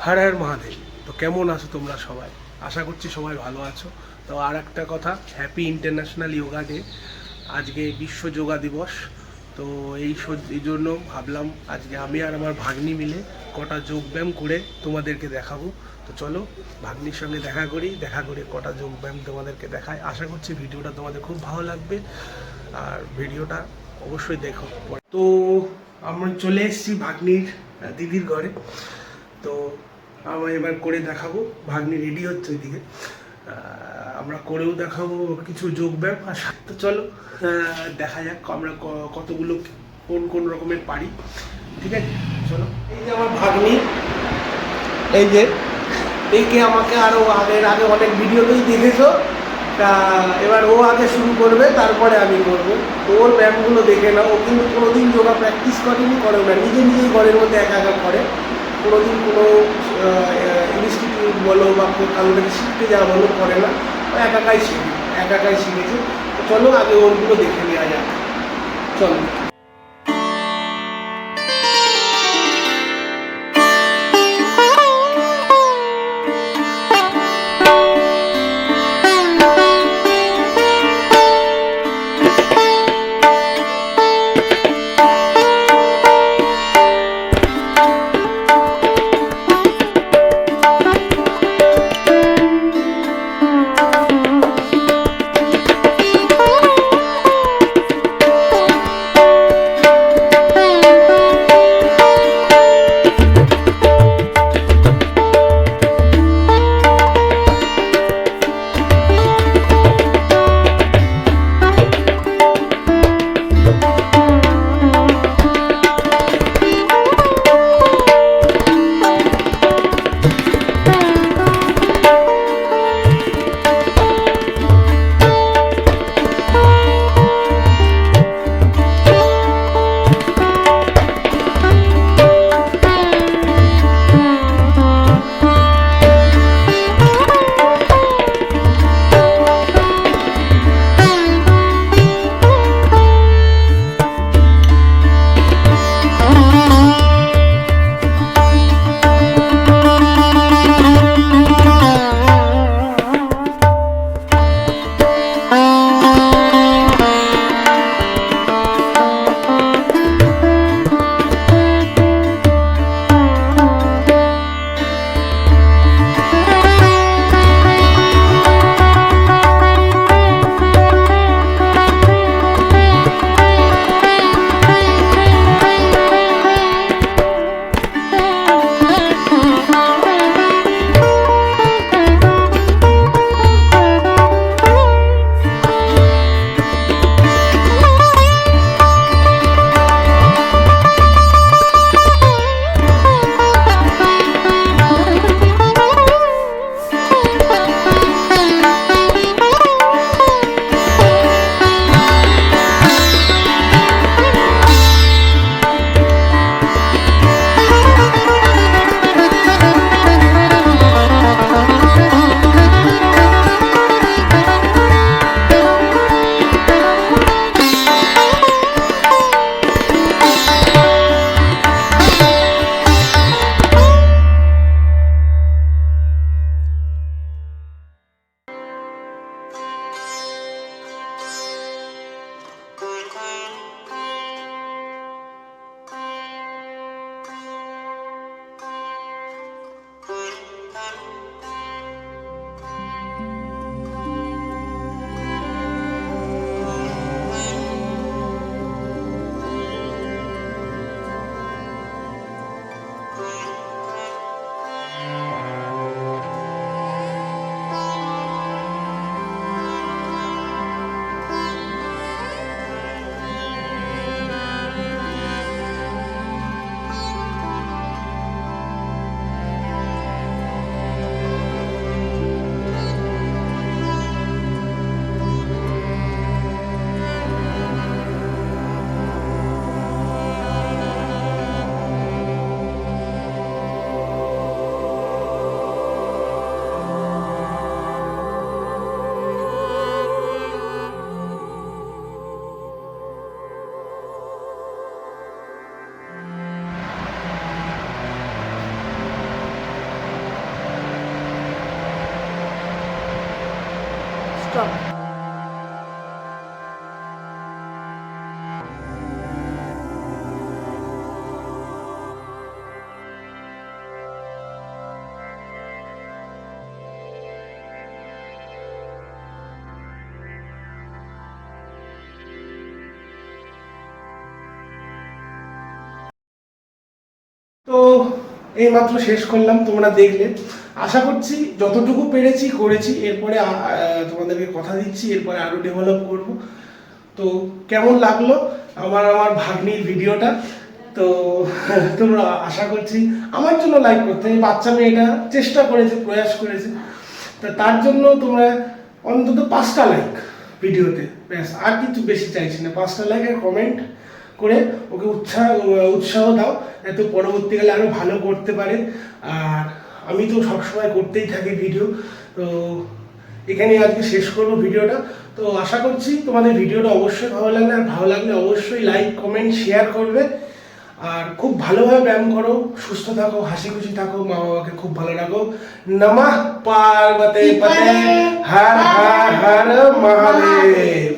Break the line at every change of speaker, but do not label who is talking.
হর হর মহাদেব। তো কেমন আছো তোমরা সবাই? আশা করছি সবাই ভালো আছো। তো আর একটা কথা, হ্যাপি ইন্টারন্যাশনাল যোগা ডে। আজকে বিশ্ব যোগা দিবস। তো এই জন্য ভাবলাম আজকে আমি আর আমার ভাগ্নি মিলে কটা যোগব্যায়াম করে তোমাদেরকে দেখাবো। তো চলো ভাগ্নির সঙ্গে দেখা করি, দেখা করে কটা যোগব্যায়াম তোমাদেরকে দেখাই। আশা করছি ভিডিওটা তোমাদের খুব ভালো লাগবে, আর ভিডিওটা অবশ্যই দেখো। তো আমরা চলে এসেছি ভাগ্নির দিদির ঘরে। তো আমরা এবার করে দেখাবো, ভাগ্নি রেডি হচ্ছে ওইদিকে, আমরা করেও দেখাবো কিছু যোগব্যায়াম। আর তো চলো দেখা যাক আমরা কতগুলো কোন কোন রকমের পারি। ঠিক আছে, চলো। এই যে আমার ভাগ্নি, এই যে একে আমাকে আরো আগে অনেক ভিডিওতেই দেখেছো। তা এবার ও আগে শুরু করবে, তারপরে আমি করবো। ওর ব্যায়ামগুলো দেখে নাও। ও কিন্তু কোনোদিন যোগা প্র্যাকটিস করেনি, করেও না, নিজেই ঘরের মধ্যে একা একা করে। কোনোদিন কোনো ইনস্টিটিউট বলো বা কারোর কাছে শিখতে যাওয়া বলো করে না, ও একাকাই শিখেছে। তো চলো আগে ওরগুলো দেখে নেওয়া যাক, চলো।
স্টপ।
তো এই মাত্র শেষ করলাম, তোমরা দেখলে। আশা করছি যতটুকু পেরেছি করেছি, এরপরে তোমাদেরকে কথা দিচ্ছি এরপরে আরো ডেভেলপ করব। তো কেমন লাগলো আমার ভাগ্নির ভিডিওটা? তো তোমরা আশা করছি আমার জন্য লাইক করতে। এই বাচ্চা মেয়েটা চেষ্টা করেছে, প্রয়াস করেছে, তা তার জন্য তোমরা অন্তত 5টা লাইক ভিডিওতে, ব্যাস, আর কিছু বেশি চাইছি না। 5টা লাইক আর কমেন্ট করে ওকে উৎসাহ দাও, এত পরবর্তীকালে আরো ভালো করতে পারে। আর আমি তো সবসময় করতেই থাকি ভিডিও। তো এখানে আজকে শেষ করবো ভিডিওটা। তো আশা করছি তোমাদের ভিডিওটা অবশ্যই ভালো লাগবে, আর ভালো লাগলে অবশ্যই লাইক কমেন্ট শেয়ার করবে। আর খুব ভালোভাবে ব্যায়াম করো, সুস্থ থাকো, হাসি খুশি থাকো, মা বাবাকে খুব ভালো রাখো। নমঃ পার্বতী পতে, হর হর হর মহাদেব।